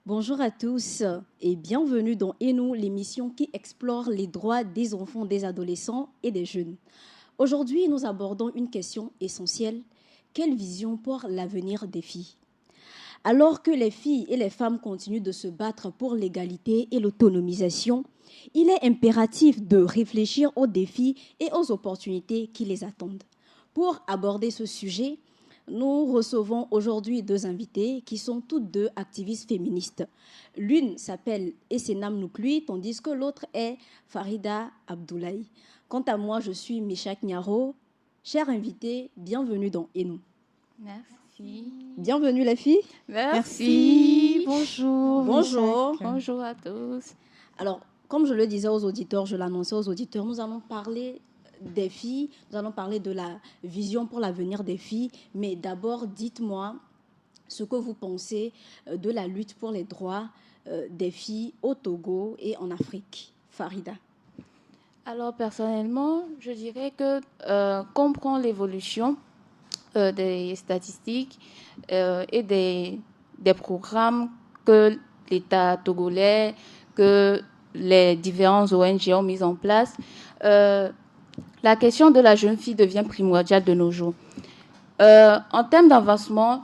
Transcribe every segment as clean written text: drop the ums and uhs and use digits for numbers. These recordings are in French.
Bonjour à tous et bienvenue dans Et nous, l'émission qui explore les droits des enfants, des adolescents et des jeunes. Aujourd'hui, nous abordons une question essentielle. Quelle vision pour l'avenir des filles? Alors que les filles et les femmes continuent de se battre pour l'égalité et l'autonomisation, il est impératif de réfléchir aux défis et aux opportunités qui les attendent. Pour aborder ce sujet, nous recevons aujourd'hui deux invités qui sont toutes deux activistes féministes. L'une s'appelle Essenam Noukloui, tandis que l'autre est Farida Abdoulaye. Quant à moi, je suis Meshak Nyaro. Chers invités, bienvenue dans Et nous. Merci. Bienvenue les filles. Merci. Bonjour. Bonjour. Michak. Bonjour à tous. Alors, comme je le disais aux auditeurs, je l'annonçais aux auditeurs, nous allons parler des filles, nous allons parler de la vision pour l'avenir des filles. Mais d'abord, dites-moi ce que vous pensez de la lutte pour les droits des filles au Togo et en Afrique. Farida. Alors, personnellement, je dirais que comprendre l'évolution des statistiques et des programmes que l'État togolais, que les différents ONG ont mis en place, la question de la jeune fille devient primordiale de nos jours. En termes d'avancement,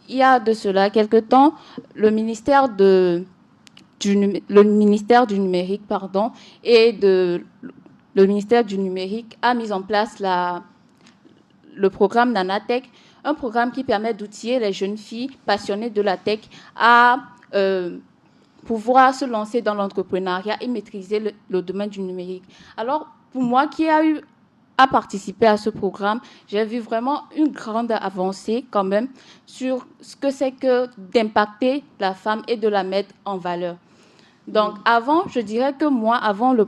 il y a de cela quelque temps, le ministère du numérique le ministère du numérique a mis en place le programme Nanatech, un programme qui permet d'outiller les jeunes filles passionnées de la tech à pouvoir se lancer dans l'entrepreneuriat et maîtriser le domaine du numérique. Alors, pour moi qui a eu à participer à ce programme, j'ai vu vraiment une grande avancée quand même sur ce que c'est que d'impacter la femme et de la mettre en valeur. Donc avant, je dirais que moi, avant le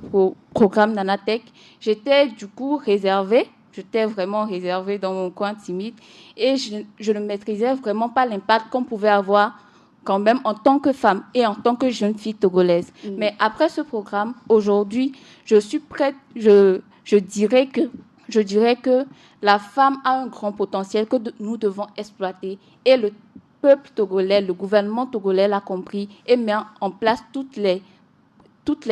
programme Nanatech, j'étais du coup réservée. J'étais vraiment réservée dans mon coin timide et je ne maîtrisais vraiment pas l'impact qu'on pouvait avoir quand même en tant que femme et en tant que jeune fille togolaise. Mais après ce programme, aujourd'hui, je suis prête, je dirais que la femme a un grand potentiel que nous devons exploiter. Et le peuple togolais, le gouvernement togolais l'a compris et met en place toutes les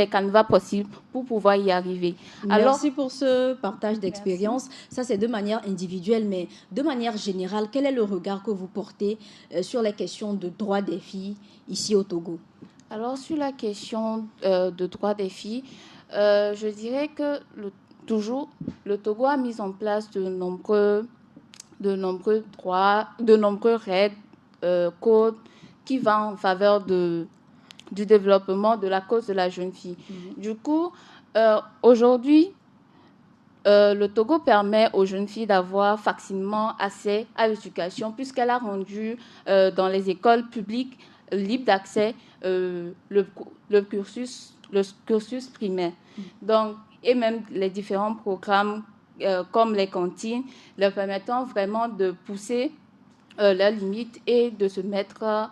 canevas possibles pour pouvoir y arriver. Merci pour ce partage d'expérience. Ça, c'est de manière individuelle, mais de manière générale, quel est le regard que vous portez sur les questions de droits des filles ici au Togo? Alors, sur la question de droits des filles, je dirais que toujours, le Togo a mis en place de nombreux droits, de nombreux règles, codes qui vont en faveur du développement de la cause de la jeune fille. Du coup, aujourd'hui, le Togo permet aux jeunes filles d'avoir facilement accès à l'éducation puisqu'elle a rendu dans les écoles publiques libres d'accès le cursus primaire. Donc, et même les différents programmes comme les cantines, leur permettant vraiment de pousser leurs limites et de se mettre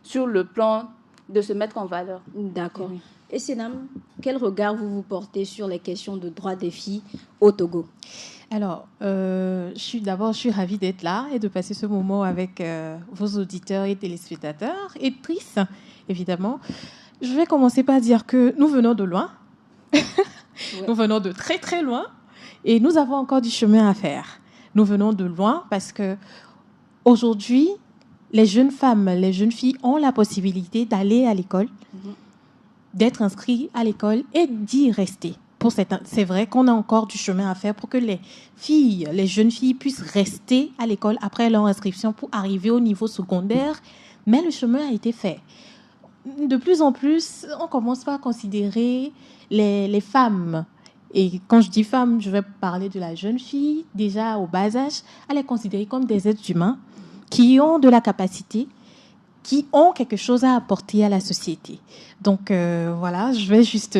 sur le plan, de se mettre en valeur. D'accord. Et Senam, quel regard vous portez sur les questions de droits des filles au Togo? Alors, je suis ravie d'être là et de passer ce moment avec vos auditeurs et téléspectateurs et tristes, évidemment. Je vais commencer par dire que nous venons de loin. Nous venons de très, très loin et nous avons encore du chemin à faire. Nous venons de loin parce que aujourd'hui, les jeunes femmes, les jeunes filles ont la possibilité d'aller à l'école, d'être inscrits à l'école et d'y rester. C'est vrai qu'on a encore du chemin à faire pour que les jeunes filles puissent rester à l'école après leur inscription pour arriver au niveau secondaire, mais le chemin a été fait. De plus en plus, on commence à considérer les femmes, et quand je dis femmes, je vais parler de la jeune fille, déjà au bas âge, elle est considérée comme des êtres humains qui ont de la capacité, qui ont quelque chose à apporter à la société. Donc voilà, je vais juste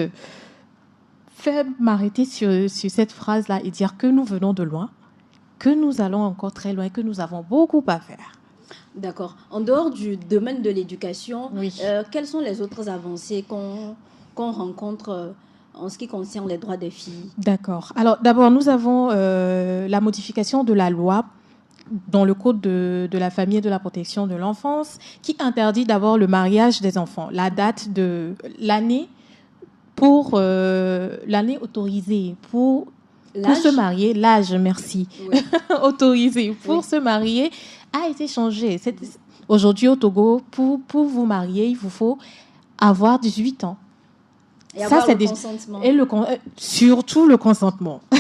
m'arrêter sur cette phrase-là et dire que nous venons de loin, que nous allons encore très loin, que nous avons beaucoup à faire. D'accord. En dehors du domaine de l'éducation, quelles sont les autres avancées qu'on rencontre en ce qui concerne les droits des filles? D'accord. Alors d'abord, nous avons la modification de la loi dans le code de la famille et de la protection de l'enfance, qui interdit d'abord le mariage des enfants, la date de l'année pour l'année autorisée pour se marier, l'âge, merci, oui. autorisé pour se marier a été changé. Aujourd'hui au Togo, pour vous marier, il vous faut avoir 18 ans. Et avoir le consentement. Et surtout le consentement. Ouais.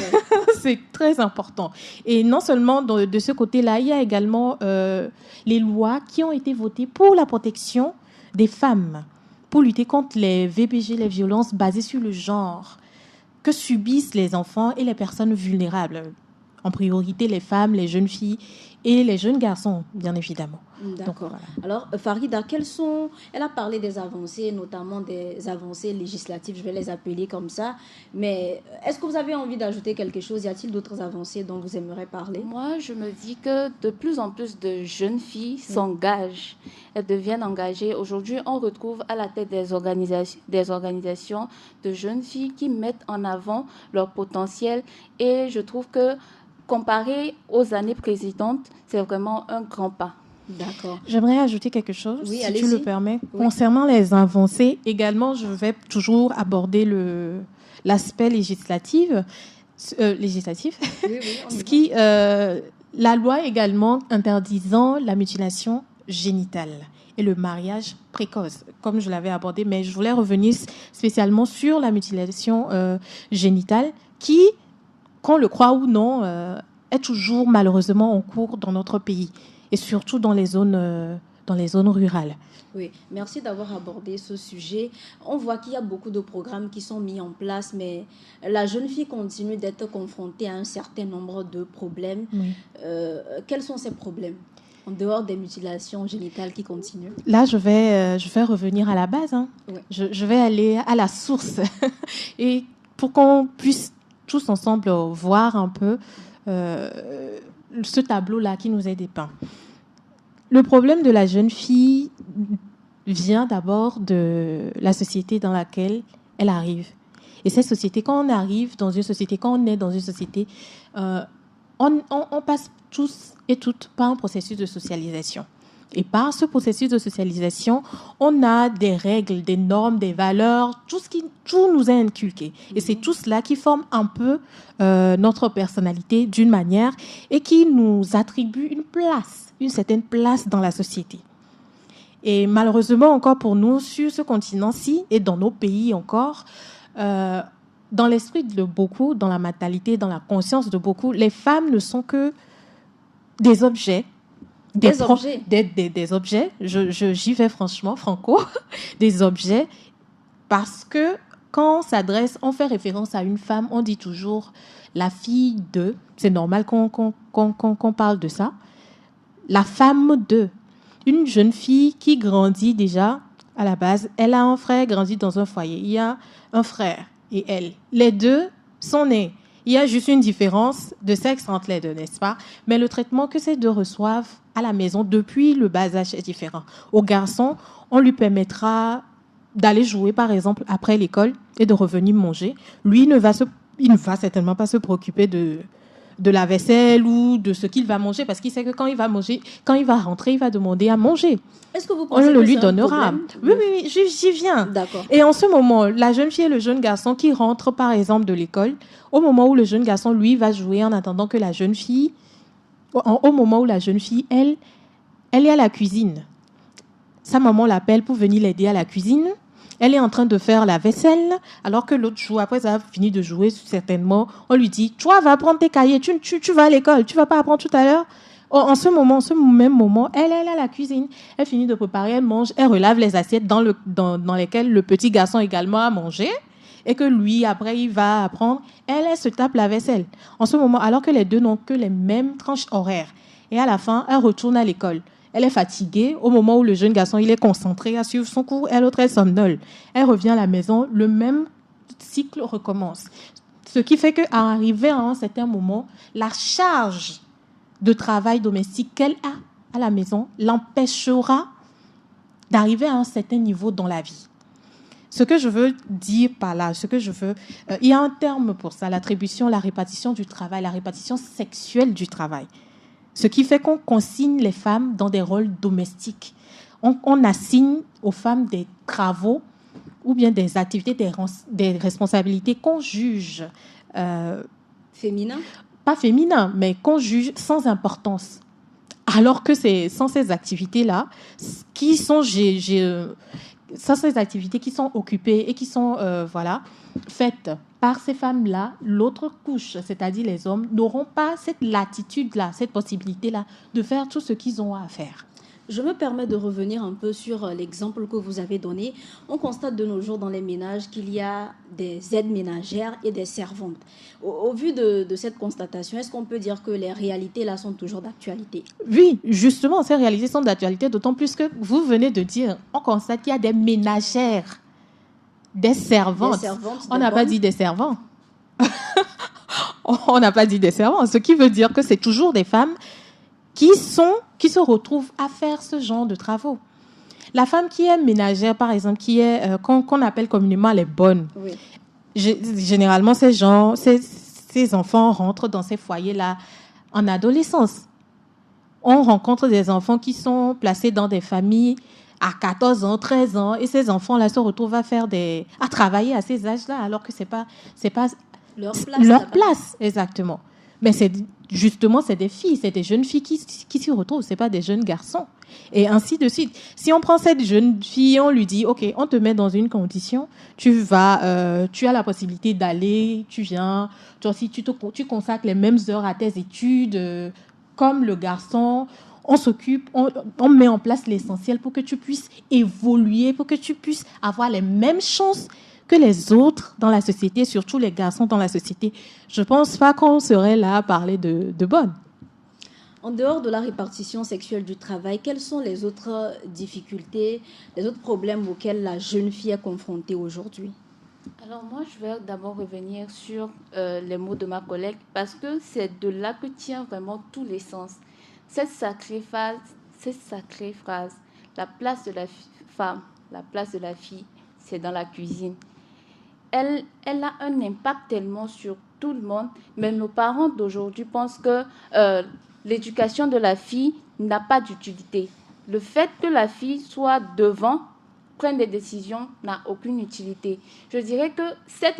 C'est très important. Et non seulement de ce côté-là, il y a également les lois qui ont été votées pour la protection des femmes, pour lutter contre les VBG, les violences basées sur le genre que subissent les enfants et les personnes vulnérables. En priorité, les femmes, les jeunes filles et les jeunes garçons, bien évidemment. D'accord. Donc, voilà. Alors, Farida, elle a parlé des avancées, notamment des avancées législatives, je vais les appeler comme ça. Mais est-ce que vous avez envie d'ajouter quelque chose? Y a-t-il d'autres avancées dont vous aimeriez parler? Moi, je me dis que de plus en plus de jeunes filles s'engagent. Elles deviennent engagées. Aujourd'hui, on retrouve à la tête des organisations de jeunes filles qui mettent en avant leur potentiel. Et je trouve que comparé aux années précédentes, c'est vraiment un grand pas. D'accord. J'aimerais ajouter quelque chose, oui, si tu le permets. Oui. Concernant les avancées, également, je vais toujours aborder l'aspect législatif. Oui, la loi également interdisant la mutilation génitale et le mariage précoce, comme je l'avais abordé, mais je voulais revenir spécialement sur la mutilation génitale qui, qu'on le croit ou non, est toujours malheureusement en cours dans notre pays et surtout dans les zones rurales. Oui, merci d'avoir abordé ce sujet. On voit qu'il y a beaucoup de programmes qui sont mis en place, mais la jeune fille continue d'être confrontée à un certain nombre de problèmes. Oui. Quels sont ces problèmes, en dehors des mutilations génitales qui continuent? Là, je vais revenir à la base. Hein. Oui. Je vais aller à la source et pour qu'on puisse tous ensemble voir un peu ce tableau-là qui nous est dépeint. Le problème de la jeune fille vient d'abord de la société dans laquelle elle arrive. Et cette société, quand on arrive dans une société, quand on est dans une société, on passe tous et toutes par un processus de socialisation. Et par ce processus de socialisation, on a des règles, des normes, des valeurs, tout nous est inculqué. Et c'est tout cela qui forme un peu notre personnalité d'une manière et qui nous attribue une certaine place dans la société. Et malheureusement, encore pour nous, sur ce continent-ci et dans nos pays encore, dans l'esprit de beaucoup, dans la mentalité, dans la conscience de beaucoup, les femmes ne sont que des objets. Des objets, j'y vais franchement, franco, des objets, parce que quand on fait référence à une femme, on dit toujours la fille de, c'est normal qu'on parle de ça, la femme de, une jeune fille qui grandit déjà à la base, elle a un frère, grandit dans un foyer, il y a un frère et elle, les deux sont nés. Il y a juste une différence de sexe entre les deux, n'est-ce pas? Mais le traitement que ces deux reçoivent à la maison depuis le bas âge est différent. Au garçon, on lui permettra d'aller jouer, par exemple, après l'école et de revenir manger. Lui, il ne va certainement pas se préoccuper de la vaisselle ou de ce qu'il va manger parce qu'il sait que quand il va rentrer, il va demander à manger. Est-ce que vous pensez on le lui donnera? Oui, j'y viens. D'accord. Et en ce moment, la jeune fille et le jeune garçon qui rentrent, par exemple, de l'école, au moment où le jeune garçon, lui, va jouer en attendant que la jeune fille, au moment où la jeune fille, elle est à la cuisine. Sa maman l'appelle pour venir l'aider à la cuisine. Elle est en train de faire la vaisselle, alors que l'autre joue, après ça a fini de jouer, certainement, on lui dit, toi, va prendre tes cahiers, tu vas à l'école, tu vas pas apprendre tout à l'heure. En ce même moment, elle est à la cuisine. Elle finit de préparer, elle mange, elle relave les assiettes dans lesquelles le petit garçon également a mangé. Et que lui, après, il va apprendre. Elle se tape la vaisselle. En ce moment, alors que les deux n'ont que les mêmes tranches horaires. Et à la fin, elle retourne à l'école. Elle est fatiguée. Au moment où le jeune garçon il est concentré à suivre son cours, l'autre elle somnole. Elle revient à la maison. Le même cycle recommence. Ce qui fait qu'à arriver à un certain moment, la charge de travail domestique qu'elle a à la maison l'empêchera d'arriver à un certain niveau dans la vie. Ce que je veux dire par là, il y a un terme pour ça, l'attribution, la répartition du travail, la répartition sexuelle du travail. Ce qui fait qu'on consigne les femmes dans des rôles domestiques. On assigne aux femmes des travaux ou bien des activités, des responsabilités qu'on juge Féminin? Pas féminin, mais qu'on juge sans importance. Alors que sans ces activités-là, qui sont ces activités qui sont occupées et qui sont faites par ces femmes-là, l'autre couche, c'est-à-dire les hommes, n'auront pas cette latitude-là, cette possibilité-là de faire tout ce qu'ils ont à faire. Je me permets de revenir un peu sur l'exemple que vous avez donné. On constate de nos jours dans les ménages qu'il y a des aides ménagères et des servantes. Au vu de cette constatation, est-ce qu'on peut dire que les réalités là sont toujours d'actualité? Oui, justement, ces réalités sont d'actualité, d'autant plus que vous venez de dire, on constate qu'il y a des ménagères, des servantes. On n'a pas dit des servants. On n'a pas dit des servants, ce qui veut dire que c'est toujours des femmes qui se retrouvent à faire ce genre de travaux. La femme qui est ménagère, par exemple, qui est qu'on appelle communément les bonnes. Oui. Généralement, ces enfants rentrent dans ces foyers-là en adolescence. On rencontre des enfants qui sont placés dans des familles à 14 ans, 13 ans, et ces enfants-là se retrouvent à travailler à ces âges-là, alors que c'est pas leur place, exactement. Mais c'est des filles, c'est des jeunes filles qui s'y retrouvent, c'est pas des jeunes garçons. Et ainsi de suite. Si on prend cette jeune fille, on lui dit, OK, on te met dans une condition, tu as la possibilité d'aller, tu viens, toi aussi, tu consacres les mêmes heures à tes études, comme le garçon, on s'occupe, on met en place l'essentiel pour que tu puisses évoluer, pour que tu puisses avoir les mêmes chances que les autres dans la société, surtout les garçons dans la société. Je ne pense pas qu'on serait là à parler de bonnes. En dehors de la répartition sexuelle du travail, quelles sont les autres difficultés, les autres problèmes auxquels la jeune fille est confrontée aujourd'hui? Alors moi, je vais d'abord revenir sur les mots de ma collègue parce que c'est de là que tient vraiment tout l'essence. Cette sacrée phrase, la place de la femme, la place de la fille, c'est dans la cuisine. Elle a un impact tellement sur tout le monde, mais nos parents d'aujourd'hui pensent que l'éducation de la fille n'a pas d'utilité. Le fait que la fille soit devant, prenne des décisions, n'a aucune utilité. Je dirais que ça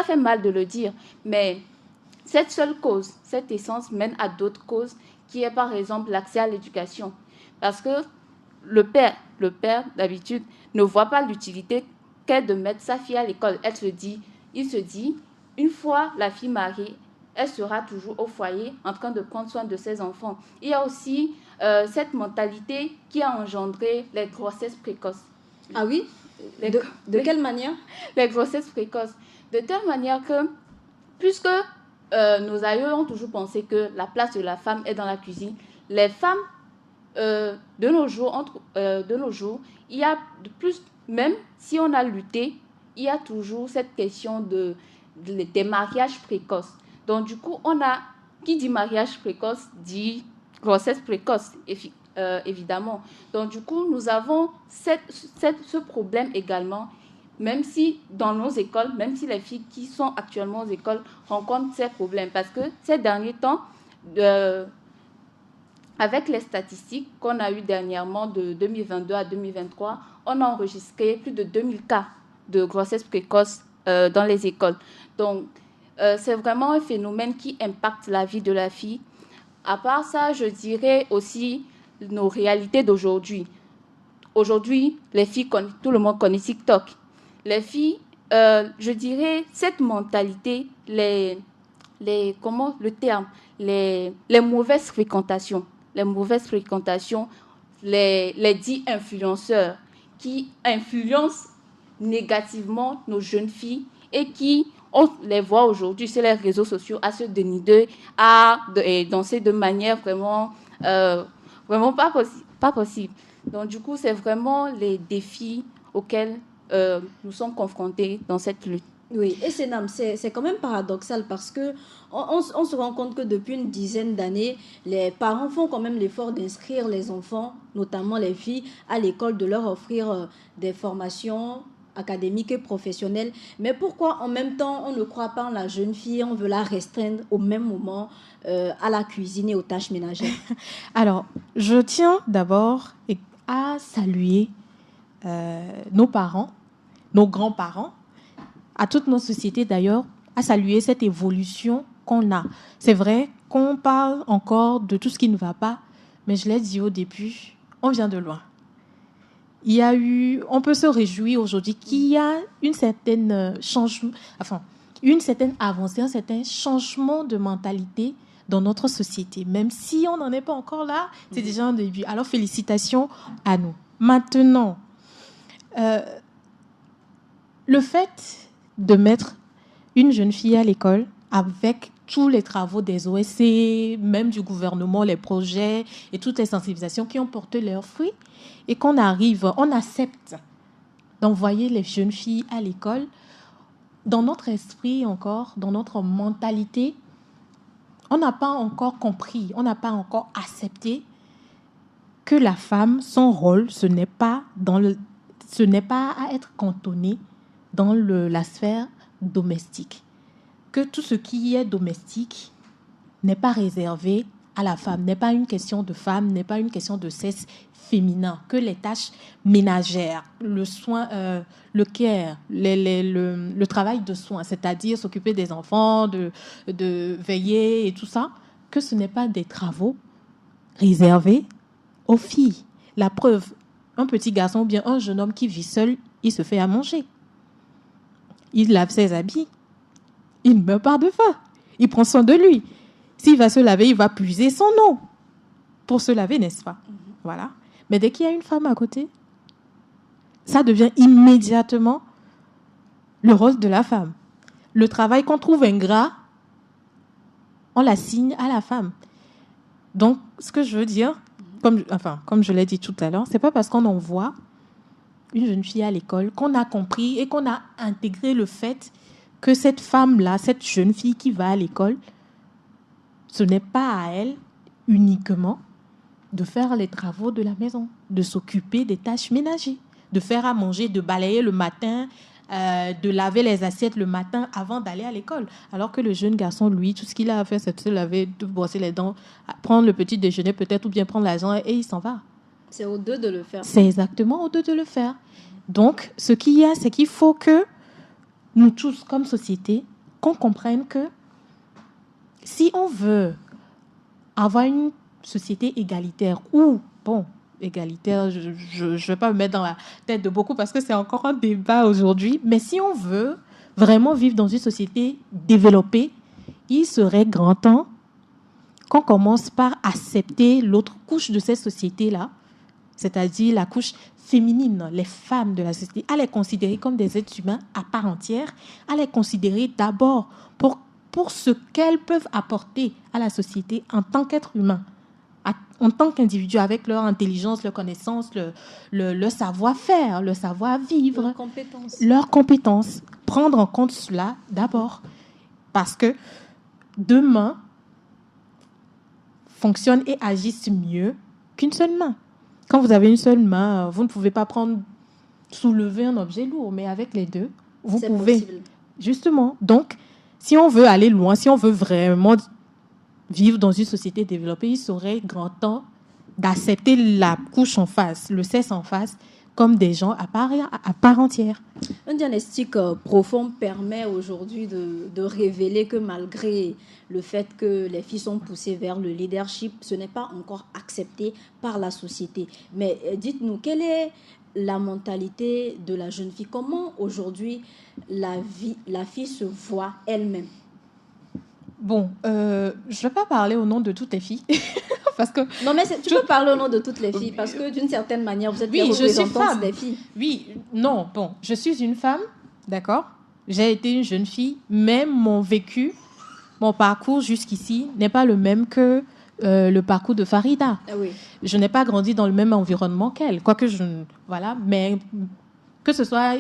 fait mal de le dire, mais cette seule cause, cette essence mène à d'autres causes, qui est par exemple l'accès à l'éducation. Parce que le père, d'habitude, ne voit pas l'utilité qu'est de mettre sa fille à l'école. Il se dit, une fois la fille mariée, elle sera toujours au foyer en train de prendre soin de ses enfants. Il y a aussi cette mentalité qui a engendré les grossesses précoces. Ah oui? De quelle manière? Les grossesses précoces. De telle manière que, puisque nos aïeux ont toujours pensé que la place de la femme est dans la cuisine, les femmes, de nos jours, il y a de plus, même si on a lutté, il y a toujours cette question des mariages précoces. Donc du coup, qui dit mariage précoce dit grossesse précoce, évidemment. Donc du coup, nous avons ce problème également, même si dans nos écoles, même si les filles qui sont actuellement aux écoles rencontrent ces problèmes, parce que ces derniers temps, avec les statistiques qu'on a eues dernièrement de 2022 à 2023, on a enregistré plus de 2000 cas de grossesse précoce dans les écoles. Donc, c'est vraiment un phénomène qui impacte la vie de la fille. À part ça, je dirais aussi nos réalités d'aujourd'hui. Aujourd'hui, les filles, tout le monde connaît TikTok. Les filles, je dirais, cette mentalité, les mauvaises fréquentations, les dits influenceurs qui influencent négativement nos jeunes filles et qui, on les voit aujourd'hui sur les réseaux sociaux à se dénider, à danser de manière vraiment pas possible. Donc du coup, c'est vraiment les défis auxquels nous sommes confrontés dans cette lutte. Oui, et c'est quand même paradoxal parce que on se rend compte que depuis une dizaine d'années, les parents font quand même l'effort d'inscrire les enfants, notamment les filles, à l'école, de leur offrir des formations académique et professionnelle. Mais pourquoi en même temps on ne croit pas en la jeune fille, on veut la restreindre au même moment à la cuisine et aux tâches ménagères? Alors, je tiens d'abord à saluer nos parents, nos grands-parents, à toutes nos sociétés d'ailleurs, à saluer cette évolution qu'on a. C'est vrai qu'on parle encore de tout ce qui ne va pas, mais je l'ai dit au début, on vient de loin. On peut se réjouir aujourd'hui qu'il y a une certaine une certaine avancée, un certain changement de mentalité dans notre société. Même si on n'en est pas encore là, c'est déjà un début. Alors, félicitations à nous. Maintenant, le fait de mettre une jeune fille à l'école avec tous les travaux des OSC, même du gouvernement, les projets et toutes les sensibilisations qui ont porté leurs fruits, et on accepte d'envoyer les jeunes filles à l'école, dans notre esprit encore, dans notre mentalité, on n'a pas encore compris, on n'a pas encore accepté que la femme, son rôle, ce n'est pas à être cantonnée dans la sphère domestique. Que tout ce qui est domestique n'est pas réservé à la femme, n'est pas une question de femme, n'est pas une question de sexe féminin. Que les tâches ménagères, le soin, le care, le travail de soin, c'est-à-dire s'occuper des enfants, de veiller et tout ça, que ce n'est pas des travaux réservés aux filles. La preuve, un petit garçon ou bien un jeune homme qui vit seul, il se fait à manger. Il lave ses habits. Il meurt par de faim. Il prend soin de lui. S'il va se laver, il va puiser son eau pour se laver, n'est-ce pas? Voilà. Mais dès qu'il y a une femme à côté, ça devient immédiatement le rôle de la femme. Le travail qu'on trouve ingrat, on l'assigne à la femme. Donc, ce que je veux dire, comme je l'ai dit tout à l'heure, c'est pas parce qu'on envoie une jeune fille à l'école qu'on a compris et qu'on a intégré le fait que cette femme-là, cette jeune fille qui va à l'école, ce n'est pas à elle uniquement de faire les travaux de la maison, de s'occuper des tâches ménagères, de faire à manger, de balayer le matin, de laver les assiettes le matin avant d'aller à l'école. Alors que le jeune garçon, lui, tout ce qu'il a à faire, c'est de se laver, de brosser les dents, prendre le petit déjeuner peut-être, ou bien prendre l'argent et il s'en va. C'est aux deux de le faire. C'est exactement aux deux de le faire. Donc, ce qu'il y a, c'est qu'il faut que nous tous, comme société, qu'on comprenne que si on veut avoir une société égalitaire égalitaire, je ne vais pas me mettre dans la tête de beaucoup parce que c'est encore un débat aujourd'hui, mais si on veut vraiment vivre dans une société développée, il serait grand temps qu'on commence par accepter l'autre couche de cette société-là, c'est-à-dire la couche féminine, les femmes de la société, à les considérer comme des êtres humains à part entière, à les considérer d'abord pour ce qu'elles peuvent apporter à la société en tant qu'être humain, en tant qu'individu, avec leur intelligence, leur connaissance, le savoir-faire, le savoir-vivre, leurs compétences. Prendre en compte cela d'abord. Parce que deux mains fonctionnent et agissent mieux qu'une seule main. Quand vous avez une seule main, vous ne pouvez pas soulever un objet lourd, mais avec les deux, vous pouvez. Possible. Justement. Donc, si on veut aller loin, si on veut vraiment vivre dans une société développée, il serait grand temps d'accepter la couche en face, le sexe en face, comme des gens à part entière. Un diagnostic profond permet aujourd'hui de révéler que malgré le fait que les filles sont poussées vers le leadership, ce n'est pas encore accepté par la société. Mais dites-nous, quelle est la mentalité de la jeune fille? Comment aujourd'hui la fille se voit elle-même? Bon, je ne vais pas parler au nom de toutes les filles. Parce que non, mais tu peux parler au nom de toutes les filles, parce que d'une certaine manière, vous êtes les représentantes des filles. Oui, non, bon, je suis une femme, d'accord? J'ai été une jeune fille, mais mon vécu, mon parcours jusqu'ici n'est pas le même que le parcours de Farida. Ah oui. Je n'ai pas grandi dans le même environnement qu'elle, quoique voilà, mais que ce soit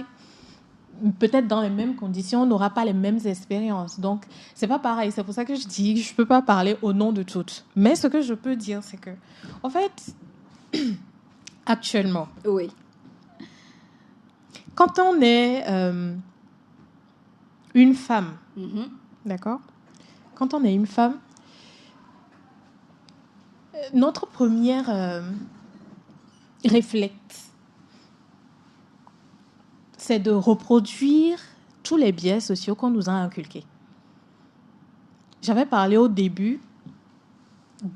peut-être dans les mêmes conditions, on n'aura pas les mêmes expériences. Donc, c'est pas pareil. C'est pour ça que je dis que je peux pas parler au nom de toutes. Mais ce que je peux dire, c'est que, en fait, actuellement, oui, quand on est une femme, d'accord? Quand on est une femme, notre première réflexe, c'est de reproduire tous les biais sociaux qu'on nous a inculqués. J'avais parlé au début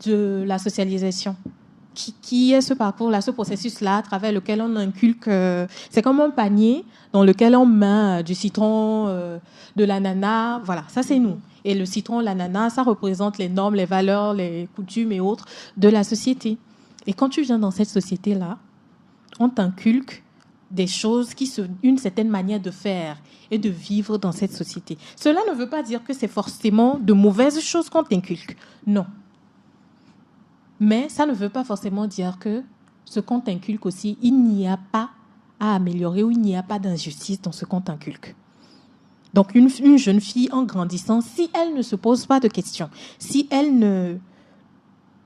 de la socialisation, qui est ce parcours-là, ce processus-là, à travers lequel on inculque. C'est comme un panier dans lequel on met du citron, de l'ananas. Voilà, ça c'est nous. Et le citron, l'ananas, ça représente les normes, les valeurs, les coutumes et autres de la société. Et quand tu viens dans cette société-là, on t'inculque des choses une certaine manière de faire et de vivre dans cette société. Cela ne veut pas dire que c'est forcément de mauvaises choses qu'on t'inculque. Non. Mais ça ne veut pas forcément dire que ce qu'on t'inculque aussi, il n'y a pas à améliorer ou il n'y a pas d'injustice dans ce qu'on t'inculque. Donc une jeune fille en grandissant, si elle ne se pose pas de questions, si elle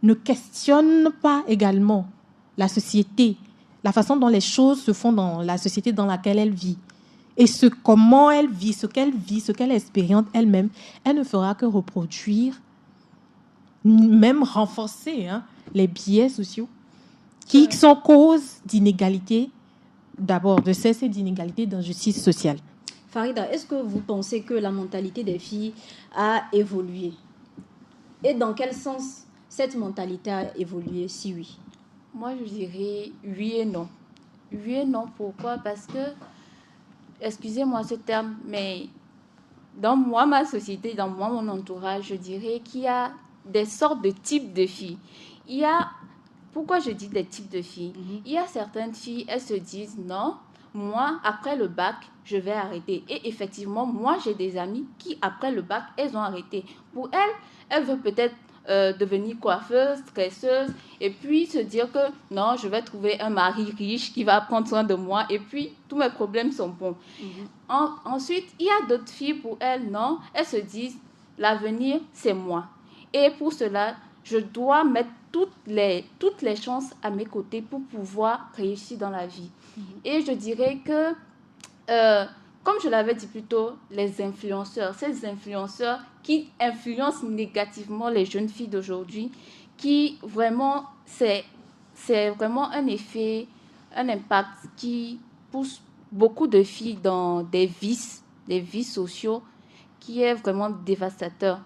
ne questionne pas également la société, la façon dont les choses se font dans la société dans laquelle elle vit, et comment elle vit, ce qu'elle expérimente elle-même, elle ne fera que reproduire, même renforcer les biais sociaux qui sont cause d'inégalités, d'abord de cesse et d'inégalités, d'injustice sociale. Farida, est-ce que vous pensez que la mentalité des filles a évolué? Et dans quel sens cette mentalité a évolué, si oui? Moi, je dirais oui et non. Oui et non, pourquoi? Parce que, excusez-moi ce terme, mais dans ma société, dans mon entourage, je dirais qu'il y a des sortes de types de filles. Pourquoi je dis des types de filles? Il y a certaines filles, elles se disent non, moi, après le bac, je vais arrêter. Et effectivement, moi, j'ai des amies qui, après le bac, elles ont arrêté. Pour elles veulent peut-être devenir coiffeuse, tresseuse, et puis se dire que non, je vais trouver un mari riche qui va prendre soin de moi, et puis tous mes problèmes sont bons. Ensuite, il y a d'autres filles, pour elles, non, elles se disent, l'avenir, c'est moi. Et pour cela, je dois mettre toutes les chances à mes côtés pour pouvoir réussir dans la vie. Et je dirais que, comme je l'avais dit plus tôt, les influenceurs, ces influenceurs qui influencent négativement les jeunes filles d'aujourd'hui, qui vraiment, c'est vraiment un effet, un impact qui pousse beaucoup de filles dans des vices sociaux qui est vraiment dévastateur,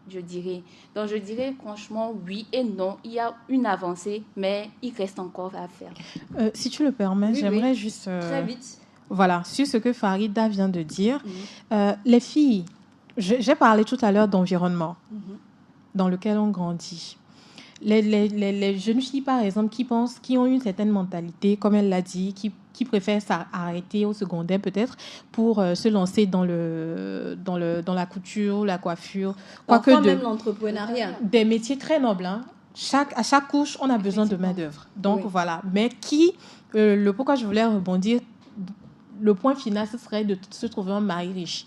je dirais. Donc, je dirais franchement oui et non. Il y a une avancée, mais il reste encore à faire. Si tu le permets, j'aimerais juste... Très vite. Voilà, sur ce que Farida vient de dire. Les filles, j'ai parlé tout à l'heure d'environnement dans lequel on grandit. Les jeunes filles, par exemple, qui ont une certaine mentalité, comme elle l'a dit, qui préfèrent s'arrêter au secondaire peut-être pour se lancer dans la couture, la coiffure. Parfois même l'entrepreneuriat. Des métiers très nobles. À chaque couche, on a besoin de main-d'œuvre. Donc voilà. Mais pourquoi je voulais rebondir, le point final, ce serait de se trouver un mari riche.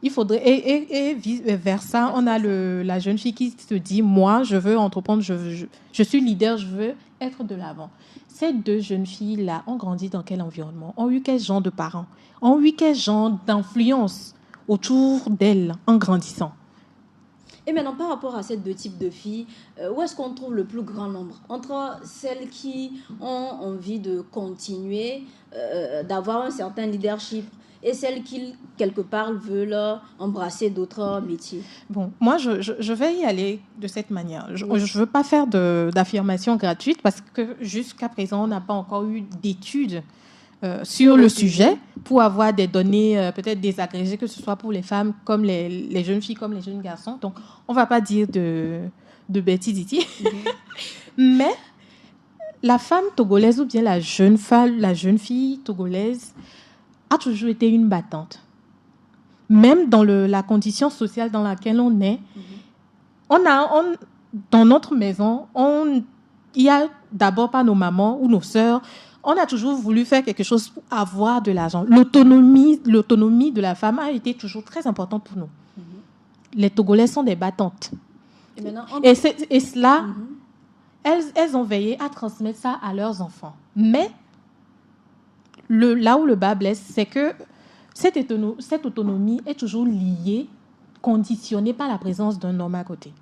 Il faudrait, et vers ça, on a la jeune fille qui se dit, moi, je veux entreprendre, je suis leader, je veux être de l'avant. Ces deux jeunes filles-là ont grandi dans quel environnement? Ont eu quel genre de parents? Ont eu quel genre d'influence autour d'elles en grandissant? Et maintenant, par rapport à ces deux types de filles, où est-ce qu'on trouve le plus grand nombre? Entre celles qui ont envie de continuer, d'avoir un certain leadership, et celles qui, quelque part, veulent embrasser d'autres métiers. Bon, moi, je vais y aller de cette manière. Je ne veux pas faire d'affirmations gratuites parce que jusqu'à présent, on n'a pas encore eu d'études sur le sujet pour avoir des données peut-être désagrégées, que ce soit pour les femmes comme les jeunes filles, comme les jeunes garçons. Donc, on ne va pas dire de bêtises ici. Mais la femme togolaise ou bien la jeune fille togolaise a toujours été une battante. Même dans la condition sociale dans laquelle on est, dans notre maison, il y a d'abord pas nos mamans ou nos sœurs, on a toujours voulu faire quelque chose pour avoir de l'argent. L'autonomie de la femme a été toujours très importante pour nous. Les Togolais sont des battantes. Et cela, elles ont veillé à transmettre ça à leurs enfants. Mais là où le bas blesse, c'est que cette autonomie est toujours liée, conditionnée par la présence d'un homme à côté.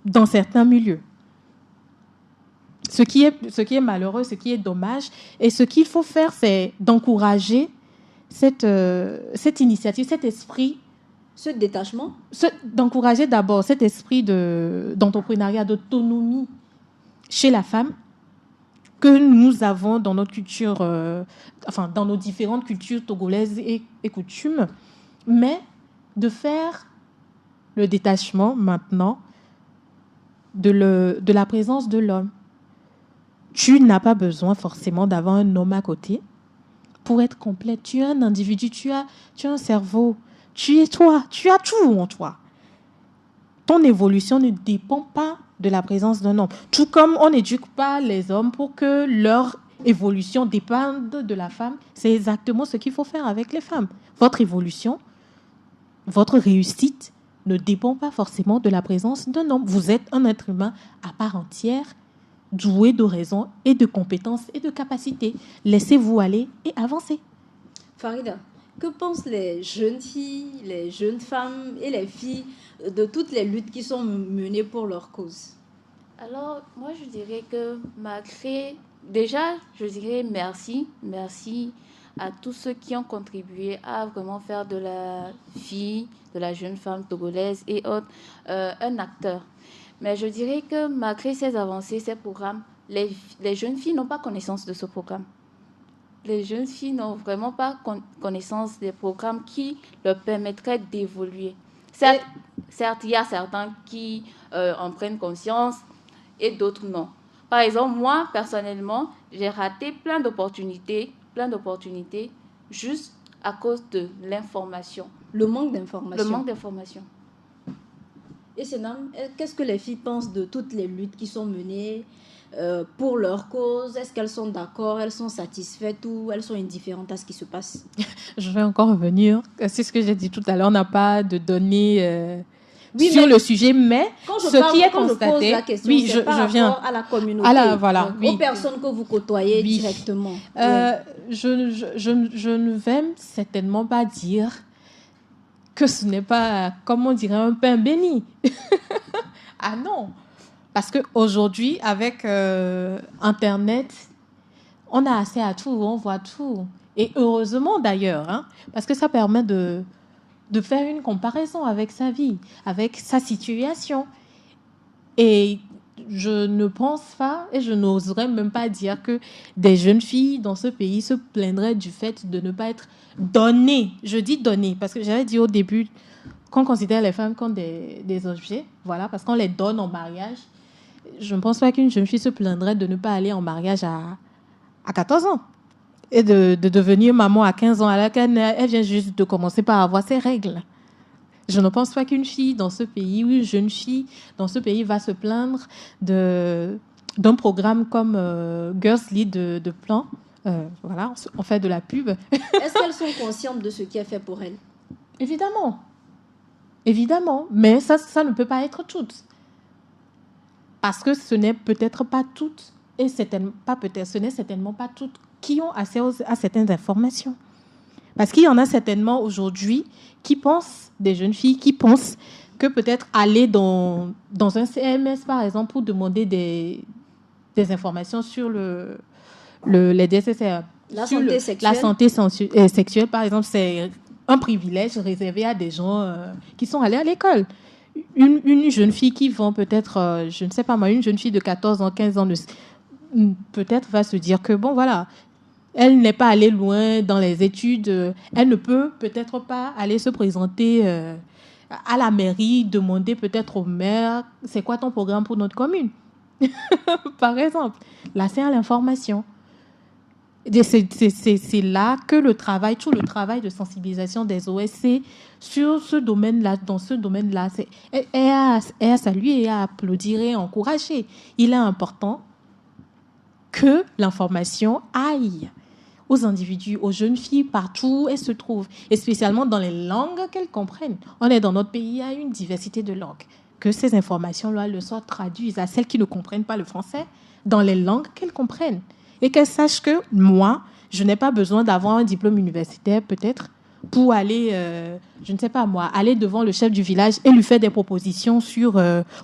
Dans certains milieux. Ce qui est malheureux, ce qui est dommage, et ce qu'il faut faire, c'est d'encourager cette initiative, cet esprit. Ce détachement. D'encourager d'abord cet esprit d'entrepreneuriat, d'autonomie chez la femme que nous avons dans notre culture, dans nos différentes cultures togolaises et coutumes, mais de faire le détachement maintenant de la présence de l'homme. Tu n'as pas besoin forcément d'avoir un homme à côté pour être complète. Tu es un individu, tu as un cerveau, tu es toi, tu as tout en toi. Ton évolution ne dépend pas de la présence d'un homme. Tout comme on n'éduque pas les hommes pour que leur évolution dépende de la femme, c'est exactement ce qu'il faut faire avec les femmes. Votre évolution, votre réussite ne dépend pas forcément de la présence d'un homme. Vous êtes un être humain à part entière, doué de raison et de compétences et de capacités. Laissez-vous aller et avancez. Farida, que pensent les jeunes filles, les jeunes femmes et les filles de toutes les luttes qui sont menées pour leur cause? Alors, moi, je dirais que malgré... Déjà, je dirais merci à tous ceux qui ont contribué à vraiment faire de la fille, de la jeune femme togolaise et autres, un acteur. Mais je dirais que malgré ces avancées, ces programmes, les jeunes filles n'ont pas connaissance de ce programme. Les jeunes filles n'ont vraiment pas connaissance des programmes qui leur permettraient d'évoluer. Certes, il y a certains qui en prennent conscience et d'autres non. Par exemple, moi, personnellement, j'ai raté plein d'opportunités juste à cause de l'information. Le manque d'information. Le manque d'information. Et Senam, qu'est-ce que les filles pensent de toutes les luttes qui sont menées pour leur cause? Est-ce qu'elles sont d'accord, elles sont satisfaites ou elles sont indifférentes à ce qui se passe? Je vais encore revenir. C'est ce que j'ai dit tout à l'heure. On n'a pas de données sur le sujet, mais qui est constaté... Je pose la question, c'est par rapport à la communauté, aux personnes que vous côtoyez directement. Je ne vais certainement pas dire que ce n'est pas, comme on dirait, un pain béni. Ah non! Parce qu'aujourd'hui, avec Internet, on a accès à tout, on voit tout. Et heureusement d'ailleurs, parce que ça permet de faire une comparaison avec sa vie, avec sa situation. Et je ne pense pas, et je n'oserais même pas dire que des jeunes filles dans ce pays se plaindraient du fait de ne pas être données. Je dis données, parce que j'avais dit au début qu'on considère les femmes comme des objets, voilà, parce qu'on les donne en mariage. Je ne pense pas qu'une jeune fille se plaindrait de ne pas aller en mariage à 14 ans. Et de devenir maman à 15 ans, alors qu'elle vient juste de commencer par avoir ses règles. Je ne pense pas qu'une fille dans ce pays, ou une jeune fille dans ce pays va se plaindre d'un programme comme Girls Lead de Plan. Voilà, on fait de la pub. Est-ce qu'elles sont conscientes de ce qui est fait pour elles? Évidemment. Évidemment. Mais ça ne peut pas être toutes. Parce que ce n'est peut-être pas toutes, et ce n'est certainement pas toutes qui ont accès à certaines informations. Parce qu'il y en a certainement aujourd'hui qui pensent, des jeunes filles qui pensent que peut-être aller dans un CMS, par exemple, pour demander des informations sur les DSSR, la santé sexuelle, par exemple, c'est un privilège réservé à des gens qui sont allés à l'école. Une jeune fille qui vend peut-être, je ne sais pas moi, une jeune fille de 14 ans, 15 ans, peut-être va se dire que, bon, voilà, elle n'est pas allée loin dans les études. Elle ne peut peut-être pas aller se présenter à la mairie, demander peut-être au maire, c'est quoi ton programme pour notre commune? Par exemple. Là, c'est à l'information. C'est là que tout le travail de sensibilisation des OSC sur ce domaine-là, dans ce domaine-là, est à saluer et à applaudir et à encourager. Il est important que l'information aille aux individus, aux jeunes filles, partout où elles se trouvent, et spécialement dans les langues qu'elles comprennent. On est dans notre pays, il y a une diversité de langues. Que ces informations-là le soient traduites à celles qui ne comprennent pas le français dans les langues qu'elles comprennent. Et qu'elle sache que moi, je n'ai pas besoin d'avoir un diplôme universitaire peut-être pour aller, je ne sais pas moi, aller devant le chef du village et lui faire des propositions sur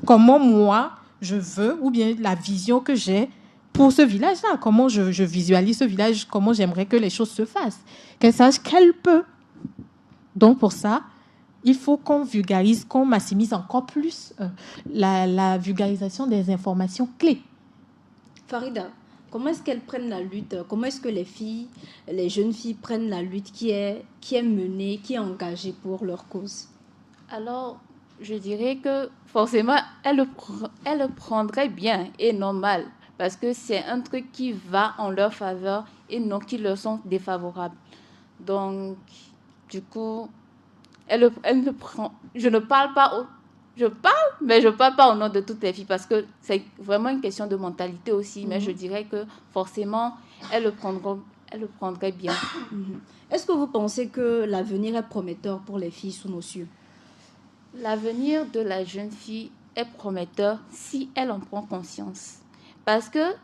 comment moi, je veux, ou bien la vision que j'ai pour ce village-là, comment je visualise ce village, comment j'aimerais que les choses se fassent. Qu'elle sache qu'elle peut. Donc pour ça, il faut qu'on vulgarise, qu'on maximise encore plus la vulgarisation des informations clés. Farida, comment est-ce qu'elles prennent la lutte? Comment est-ce que les jeunes filles prennent la lutte qui est menée, qui est engagée pour leur cause? Alors, je dirais que forcément, elles le prendraient bien et normal, parce que c'est un truc qui va en leur faveur et non qui leur sont défavorables. Donc, du coup, je ne parle pas, mais je ne parle pas au nom de toutes les filles, parce que c'est vraiment une question de mentalité aussi, mais je dirais que forcément, elles le prendraient bien. Est-ce que vous pensez que l'avenir est prometteur pour les filles sous nos cieux? L'avenir de la jeune fille est prometteur si elle en prend conscience. Parce que,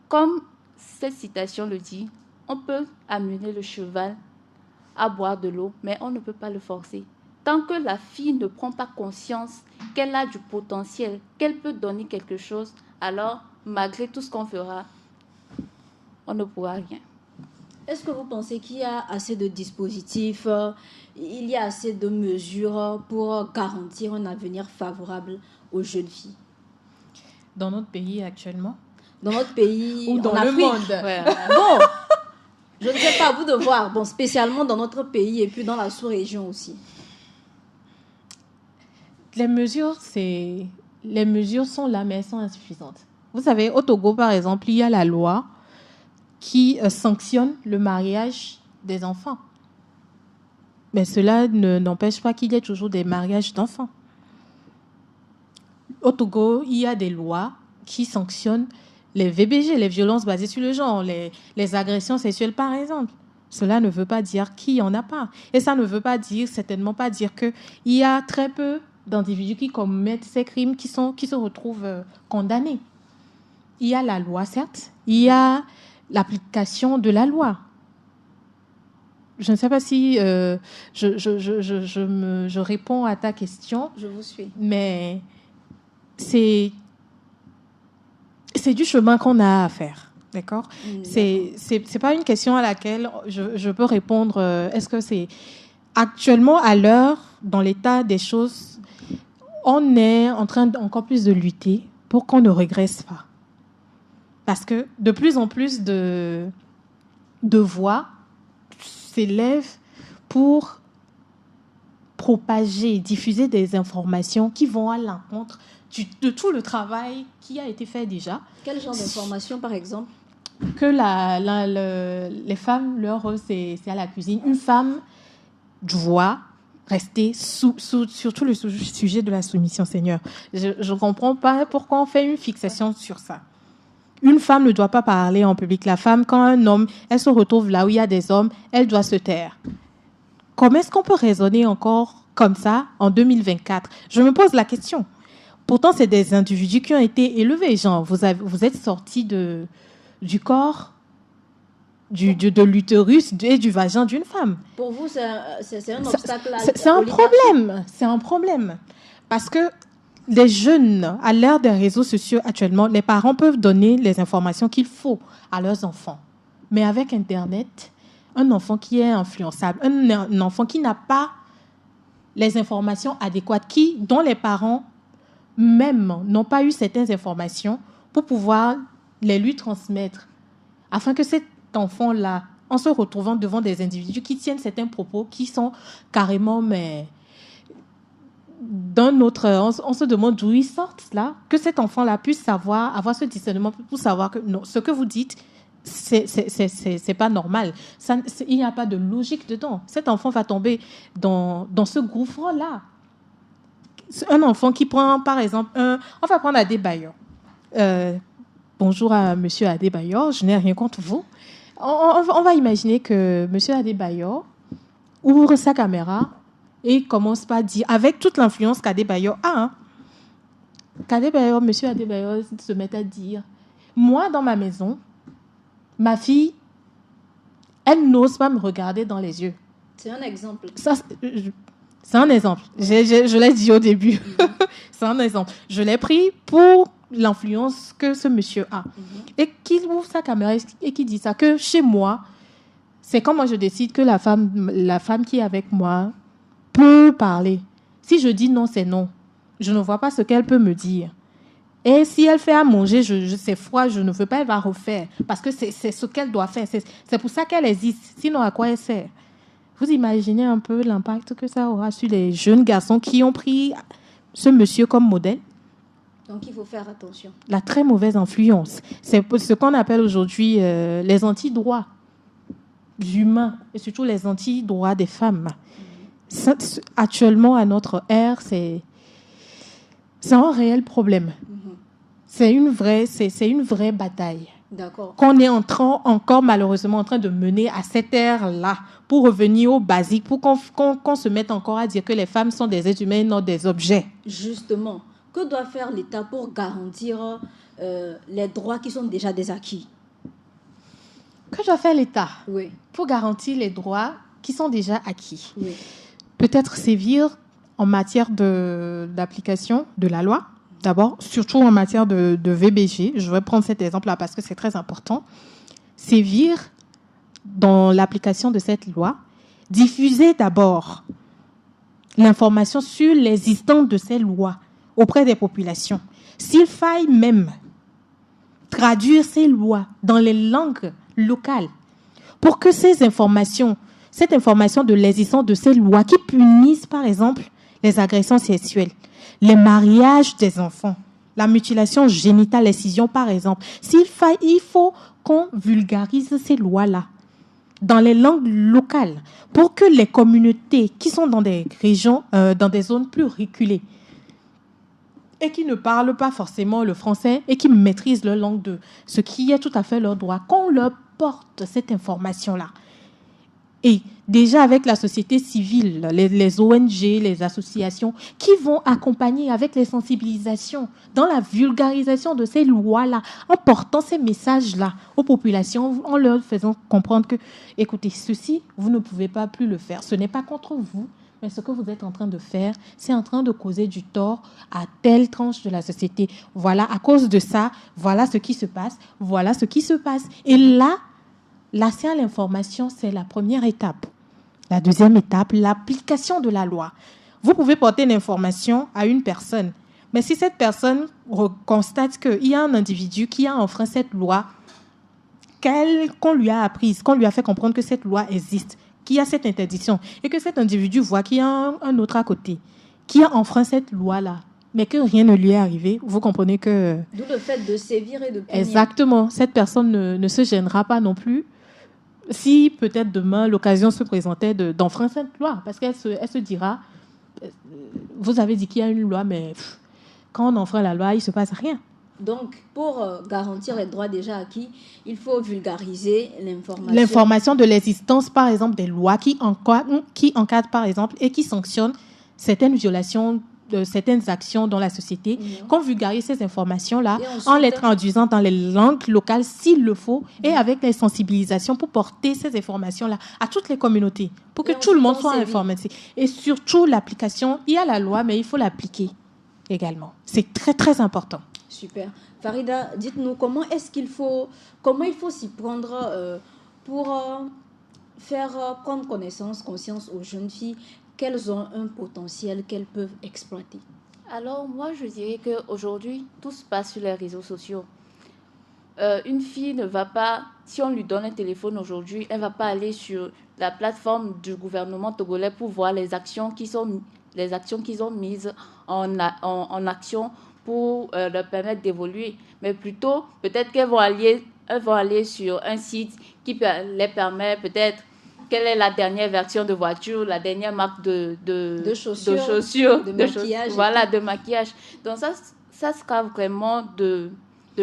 comme cette citation le dit, on peut amener le cheval à boire de l'eau, mais on ne peut pas le forcer. Tant que la fille ne prend pas conscience qu'elle a du potentiel, qu'elle peut donner quelque chose, alors, malgré tout ce qu'on fera, on ne pourra rien. Est-ce que vous pensez qu'il y a assez de dispositifs, il y a assez de mesures pour garantir un avenir favorable aux jeunes filles? Dans notre pays actuellement? Dans notre pays, ou dans en le Afrique. monde? Ouais. Bon, je ne sais pas, à vous de voir. Bon, spécialement dans notre pays et puis dans la sous-région aussi. Les mesures sont là, mais elles sont insuffisantes. Vous savez, au Togo, par exemple, il y a la loi qui sanctionne le mariage des enfants. Mais cela n'empêche pas qu'il y ait toujours des mariages d'enfants. Au Togo, il y a des lois qui sanctionnent les VBG, les violences basées sur le genre, les agressions sexuelles, par exemple. Cela ne veut pas dire qu'il n'y en a pas. Et ça ne veut pas dire, certainement pas dire qu'il y a très peu d'individus qui commettent ces crimes qui se retrouvent condamnés. Il y a la loi, certes. Il y a l'application de la loi. Je ne sais pas si je réponds à ta question. Je vous suis. Mais c'est du chemin qu'on a à faire. D'accord ? C'est pas une question à laquelle je peux répondre. Est-ce que c'est actuellement, à l'heure, dans l'état des choses, on est en train encore plus de lutter pour qu'on ne régresse pas. Parce que de plus en plus de voix s'élèvent pour propager, diffuser des informations qui vont à l'encontre de tout le travail qui a été fait déjà. Quel genre d'informations, par exemple ? Que les femmes, leur rôle, c'est à la cuisine. Une femme doit rester surtout le sujet de la soumission, Seigneur. Je ne comprends pas pourquoi on fait une fixation sur ça. Une femme ne doit pas parler en public. La femme, quand un homme, elle se retrouve là où il y a des hommes, elle doit se taire. Comment est-ce qu'on peut raisonner encore comme ça en 2024 ? Je me pose la question. Pourtant, c'est des individus qui ont été élevés. Genre, vous êtes sortis du corps, de l'utérus et du vagin d'une femme. Pour vous, c'est un obstacle c'est un problème. C'est un problème. Parce que les jeunes, à l'ère des réseaux sociaux actuellement, les parents peuvent donner les informations qu'il faut à leurs enfants. Mais avec Internet, un enfant qui est influençable, un enfant qui n'a pas les informations adéquates, dont les parents même n'ont pas eu certaines informations pour pouvoir les lui transmettre, afin que cet enfant-là, en se retrouvant devant des individus qui tiennent certains propos qui sont carrément d'un autre, on se demande d'où ils sortent là, que cet enfant-là puisse avoir ce discernement pour savoir que non, ce que vous dites, c'est pas normal. Il n'y a pas de logique dedans. Cet enfant va tomber dans ce gouffre-là. Un enfant qui prend, par exemple, on va prendre Adebayor. Bonjour à monsieur Adebayor, je n'ai rien contre vous. On va imaginer que monsieur Adebayor ouvre sa caméra et commence par dire, avec toute l'influence qu'Adebayor a, monsieur Adebayor se met à dire, moi, dans ma maison, ma fille, elle n'ose pas me regarder dans les yeux. C'est un exemple. Ça, c'est un exemple. Je l'ai dit au début. C'est un exemple. Je l'ai pris pour l'influence que ce monsieur a. Et qu'il ouvre sa caméra et qui dit ça, que chez moi, c'est quand moi je décide que la femme qui est avec moi peut parler. Si je dis non, c'est non. Je ne vois pas ce qu'elle peut me dire. Et si elle fait à manger, c'est froid, je ne veux pas, elle va refaire. Parce que c'est ce qu'elle doit faire. C'est pour ça qu'elle existe. Sinon, à quoi elle sert? Vous imaginez un peu l'impact que ça aura sur les jeunes garçons qui ont pris ce monsieur comme modèle? Donc, il faut faire attention. La très mauvaise influence. C'est ce qu'on appelle aujourd'hui les anti-droits humains et surtout les anti-droits des femmes. Ça, actuellement, à notre ère, c'est un réel problème. C'est une vraie bataille. D'accord. Qu'on est encore malheureusement en train de mener à cette ère-là pour revenir au basique, pour qu'on se mette encore à dire que les femmes sont des êtres humains et non des objets. Justement, que doit faire l'État pour garantir les droits qui sont déjà des acquis? Que doit faire l'État pour garantir les droits qui sont déjà acquis? Oui. Peut-être sévir en matière d'application de la loi. D'abord, surtout en matière de VBG, je vais prendre cet exemple-là parce que c'est très important. Sévir dans l'application de cette loi, diffuser d'abord l'information sur l'existence de ces lois auprès des populations. S'il faille même traduire ces lois dans les langues locales pour que cette information de l'existence de ces lois qui punissent, par exemple, les agressions sexuelles, les mariages des enfants, la mutilation génitale, l'excision, par exemple. Il faut qu'on vulgarise ces lois-là dans les langues locales pour que les communautés qui sont dans des régions, dans des zones plus reculées et qui ne parlent pas forcément le français et qui maîtrisent leur langue de ce qui est tout à fait leur droit, qu'on leur porte cette information-là. Et déjà avec la société civile, les ONG, les associations qui vont accompagner avec les sensibilisations dans la vulgarisation de ces lois-là, en portant ces messages-là aux populations, en leur faisant comprendre que, écoutez, ceci, vous ne pouvez pas plus le faire. Ce n'est pas contre vous, mais ce que vous êtes en train de faire, c'est en train de causer du tort à telle tranche de la société. Voilà, à cause de ça, voilà ce qui se passe, voilà ce qui se passe. Et là, l'accès à l'information, c'est la première étape. La deuxième étape, l'application de la loi. Vous pouvez porter une information à une personne, mais si cette personne constate qu'il y a un individu qui a enfreint cette loi, qu'on lui a apprise, qu'on lui a fait comprendre que cette loi existe, qu'il y a cette interdiction, et que cet individu voit qu'il y a un autre à côté, qui a enfreint cette loi-là, mais que rien ne lui est arrivé, vous comprenez que... D'où le fait de sévir et de punir. Exactement. Cette personne ne se gênera pas non plus si peut-être demain l'occasion se présentait d'enfreindre cette loi, parce qu'elle se dira, vous avez dit qu'il y a une loi, mais quand on enfreint la loi, il ne se passe rien. Donc, pour garantir les droits déjà acquis, il faut vulgariser l'information. L'information de l'existence, par exemple, des lois qui encadrent, par exemple, et qui sanctionnent certaines violations de certaines actions dans la société, qu'on vulgarise ces informations-là en les traduisant dans les langues locales s'il le faut et avec les sensibilisations pour porter ces informations-là à toutes les communautés, pour que tout le monde soit informé. Et surtout, l'application, il y a la loi, mais il faut l'appliquer également. C'est très, très important. Super. Farida, dites-nous comment il faut s'y prendre pour faire prendre conscience aux jeunes filles qu'elles ont un potentiel qu'elles peuvent exploiter. Alors, moi, je dirais qu'aujourd'hui, tout se passe sur les réseaux sociaux. Une fille ne va pas, si on lui donne un téléphone aujourd'hui, elle ne va pas aller sur la plateforme du gouvernement togolais pour voir les actions qu'ils ont mises en action pour leur permettre d'évoluer. Mais plutôt, peut-être qu'elles vont aller sur un site qui les permet peut-être quelle est la dernière version de voiture, la dernière marque de chaussures, de maquillage. Voilà, de maquillage. Donc ça sera vraiment de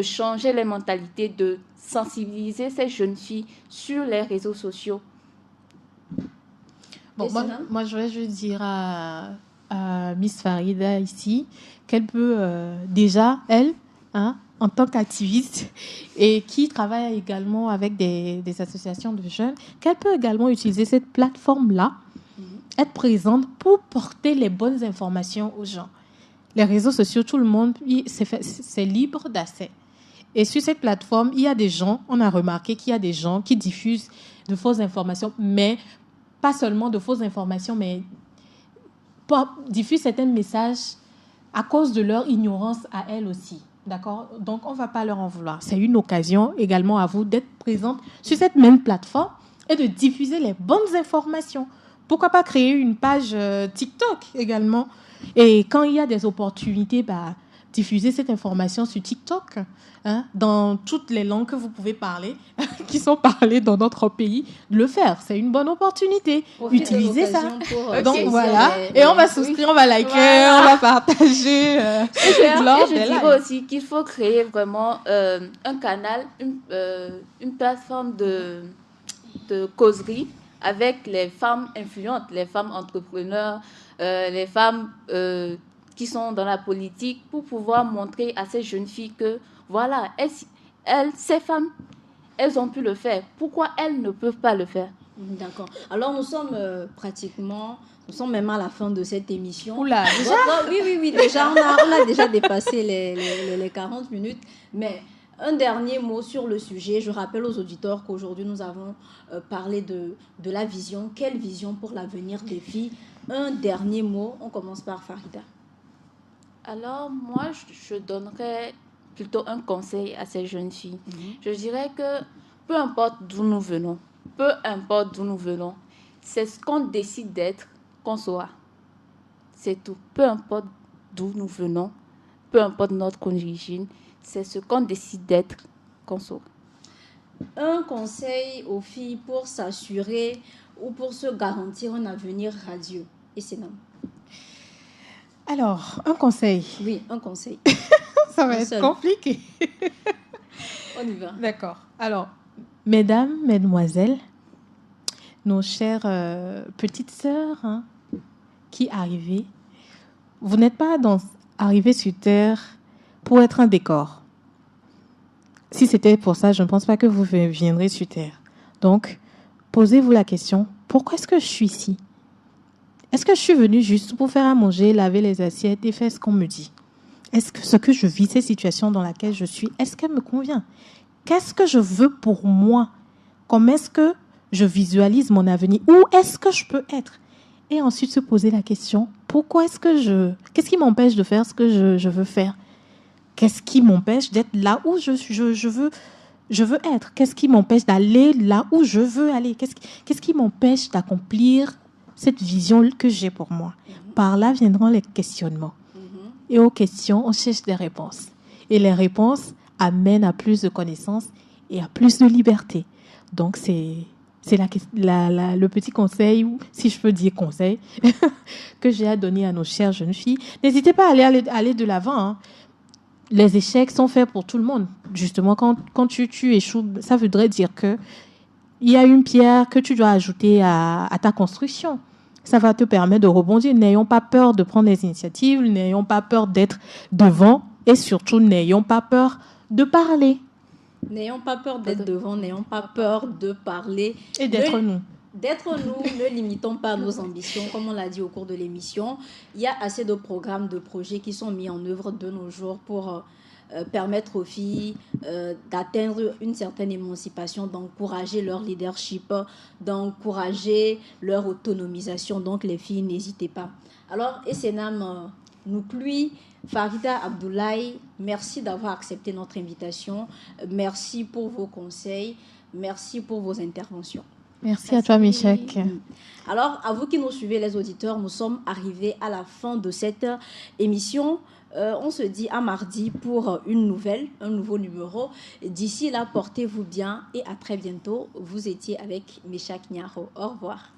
changer les mentalités, de sensibiliser ces jeunes filles sur les réseaux sociaux. Bon, moi, je vais juste dire à Miss Farida ici qu'elle peut déjà, elle, en tant qu'activiste et qui travaille également avec des associations de jeunes, qu'elle peut également utiliser cette plateforme-là, être présente pour porter les bonnes informations aux gens. Les réseaux sociaux, tout le monde, c'est libre d'accès. Et sur cette plateforme, il y a des gens, on a remarqué qu'il y a des gens qui diffusent de fausses informations, mais pas seulement de fausses informations, mais diffusent certains messages à cause de leur ignorance à elles aussi. D'accord? Donc, on ne va pas leur en vouloir. C'est une occasion également à vous d'être présente sur cette même plateforme et de diffuser les bonnes informations. Pourquoi pas créer une page TikTok également? Et quand il y a des opportunités, diffuser cette information sur TikTok, dans toutes les langues que vous pouvez parler, qui sont parlées dans notre pays, de le faire. C'est une bonne opportunité. Utilisez ça. Donc voilà. Et on va souscrire, on va liker, on va partager. Je dirais aussi qu'il faut créer vraiment un canal, une plateforme de causerie avec les femmes influentes, les femmes entrepreneurs, les femmes qui sont dans la politique, pour pouvoir montrer à ces jeunes filles que, voilà, ces femmes, elles ont pu le faire. Pourquoi elles ne peuvent pas le faire? D'accord. Alors, nous sommes même à la fin de cette émission. Oula, déjà? Oui, déjà, on a déjà dépassé les 40 minutes, mais... Un dernier mot sur le sujet. Je rappelle aux auditeurs qu'aujourd'hui, nous avons parlé de la vision. Quelle vision pour l'avenir des filles? Un dernier mot. On commence par Farida. Alors, moi, je donnerais plutôt un conseil à ces jeunes filles. Je dirais que peu importe d'où nous venons, c'est ce qu'on décide d'être qu'on sera. C'est tout. Peu importe d'où nous venons, peu importe notre origine, c'est ce qu'on décide d'être qu'on sera. Un conseil aux filles pour s'assurer ou pour se garantir un avenir radieux. Et c'est non. Alors, un conseil. Oui, un conseil. Ça va être compliqué. On y va. D'accord. Alors, mesdames, mesdemoiselles, nos chères petites sœurs qui arrivez, vous n'êtes pas arrivées sur Terre pour être un décor. Si c'était pour ça, je ne pense pas que vous viendrez sur Terre. Donc, posez-vous la question, pourquoi est-ce que je suis ici? Est-ce que je suis venue juste pour faire à manger, laver les assiettes et faire ce qu'on me dit? Est-ce que ce que je vis, ces situations dans lesquelles je suis, est-ce qu'elle me convient? Qu'est-ce que je veux pour moi? Comment est-ce que je visualise mon avenir? Où est-ce que je peux être? Et ensuite se poser la question, qu'est-ce qui m'empêche de faire ce que je veux faire? Qu'est-ce qui m'empêche d'être là où je veux être? Qu'est-ce qui m'empêche d'aller là où je veux aller? Qu'est-ce qui m'empêche d'accomplir cette vision que j'ai pour moi? Par là viendront les questionnements. Et aux questions, on cherche des réponses. Et les réponses amènent à plus de connaissances et à plus de liberté. Donc, c'est le petit conseil, ou si je peux dire conseil, que j'ai à donner à nos chères jeunes filles. N'hésitez pas à aller de l'avant. Les échecs sont faits pour tout le monde. Justement, quand tu échoues, ça voudrait dire qu'il y a une pierre que tu dois ajouter à ta construction. Ça va te permettre de rebondir. N'ayons pas peur de prendre les initiatives, n'ayons pas peur d'être devant et surtout, n'ayons pas peur de parler. N'ayons pas peur d'être devant, n'ayons pas peur de parler. Et d'être nous. D'être nous, ne limitons pas nos ambitions. Comme on l'a dit au cours de l'émission, il y a assez de programmes, de projets qui sont mis en œuvre de nos jours pour permettre aux filles d'atteindre une certaine émancipation, d'encourager leur leadership, d'encourager leur autonomisation. Donc les filles, n'hésitez pas. Alors, Essenam Noukloui, Farida Abdoulaye, merci d'avoir accepté notre invitation. Merci pour vos conseils. Merci pour vos interventions. Merci à toi, Michek. Alors, à vous qui nous suivez, les auditeurs, nous sommes arrivés à la fin de cette émission. On se dit à mardi pour un nouveau numéro. D'ici là, portez-vous bien et à très bientôt. Vous étiez avec Meshak Nyaro. Au revoir.